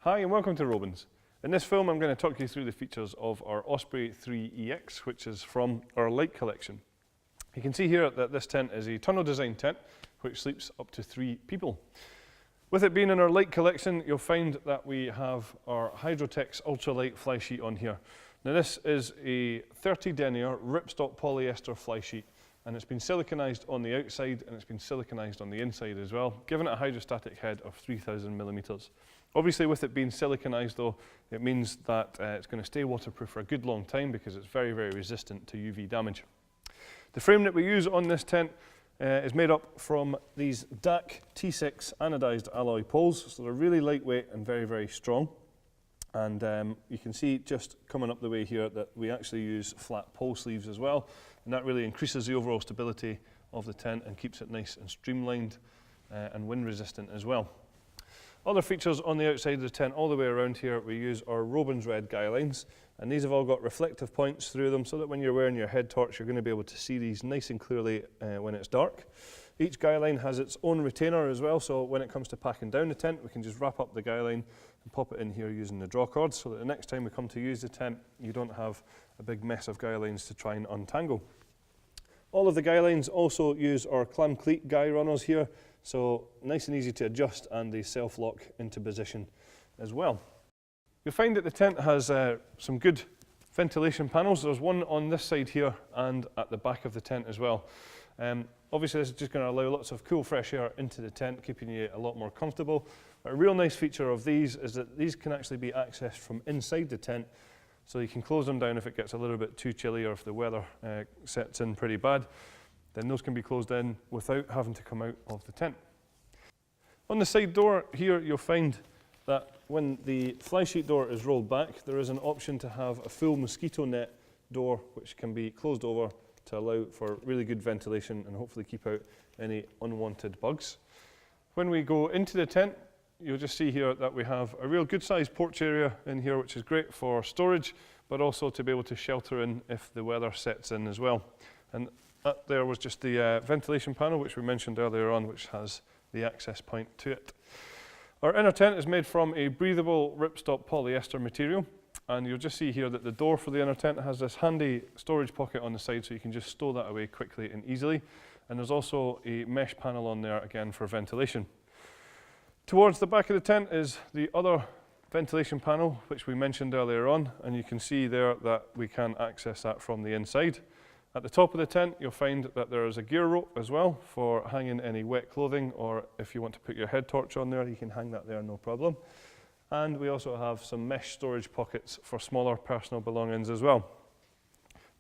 Hi and welcome to Robens. In this film I'm going to talk you through the features of our Osprey 3EX, which is from our light collection. You can see here that this tent is a tunnel design tent which sleeps up to 3 people. With it being in our light collection, you'll find that we have our Hydrotex ultralight fly sheet on here. Now this is a 30 denier ripstop polyester fly sheet, and it's been siliconized on the outside and it's been siliconized on the inside as well, giving it a hydrostatic head of 3000 millimeters. Obviously with it being siliconized though, it means that it's going to stay waterproof for a good long time because it's very, very resistant to UV damage. The frame that we use on this tent is made up from these DAC T6 anodized alloy poles, so they're really lightweight and very, very strong. And you can see just coming up the way here that we actually use flat pole sleeves as well, and that really increases the overall stability of the tent and keeps it nice and streamlined and wind resistant as well. Other features on the outside of the tent all the way around here, we use our Robens red guy lines, and these have all got reflective points through them so that when you're wearing your head torch you're going to be able to see these nice and clearly when it's dark. Each guy line has its own retainer as well, so when it comes to packing down the tent we can just wrap up the guy line and pop it in here using the draw cords so that the next time we come to use the tent you don't have a big mess of guy lines to try and untangle. All of the guy lines also use our clam cleat guy runners here, so nice and easy to adjust and they self-lock into position as well. You'll find that the tent has some good ventilation panels. There's one on this side here and at the back of the tent as well. Obviously this is just going to allow lots of cool fresh air into the tent, keeping you a lot more comfortable. But a real nice feature of these is that these can actually be accessed from inside the tent, so you can close them down if it gets a little bit too chilly or if the weather sets in pretty bad. Then those can be closed in without having to come out of the tent. On the side door here you'll find that when the fly sheet door is rolled back there is an option to have a full mosquito net door which can be closed over to allow for really good ventilation and hopefully keep out any unwanted bugs. When we go into the tent you'll just see here that we have a real good sized porch area in here which is great for storage but also to be able to shelter in if the weather sets in as well. And that there was just the ventilation panel which we mentioned earlier on, which has the access point to it. Our inner tent is made from a breathable ripstop polyester material, and you'll just see here that the door for the inner tent has this handy storage pocket on the side so you can just stow that away quickly and easily. And there's also a mesh panel on there again for ventilation. Towards the back of the tent is the other ventilation panel which we mentioned earlier on, and you can see there that we can access that from the inside. At the top of the tent you'll find that there is a gear rope as well for hanging any wet clothing, or if you want to put your head torch on there you can hang that there no problem. And we also have some mesh storage pockets for smaller personal belongings as well.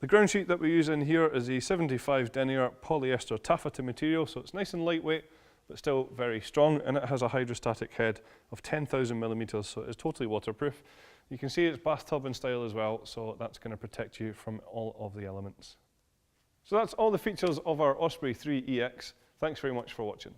The ground sheet that we use in here is a 75 denier polyester taffeta material, so it's nice and lightweight but still very strong, and it has a hydrostatic head of 10,000 millimeters, so it's totally waterproof. You can see it's bathtub in style as well, so that's going to protect you from all of the elements. So that's all the features of our Osprey 3EX. Thanks very much for watching.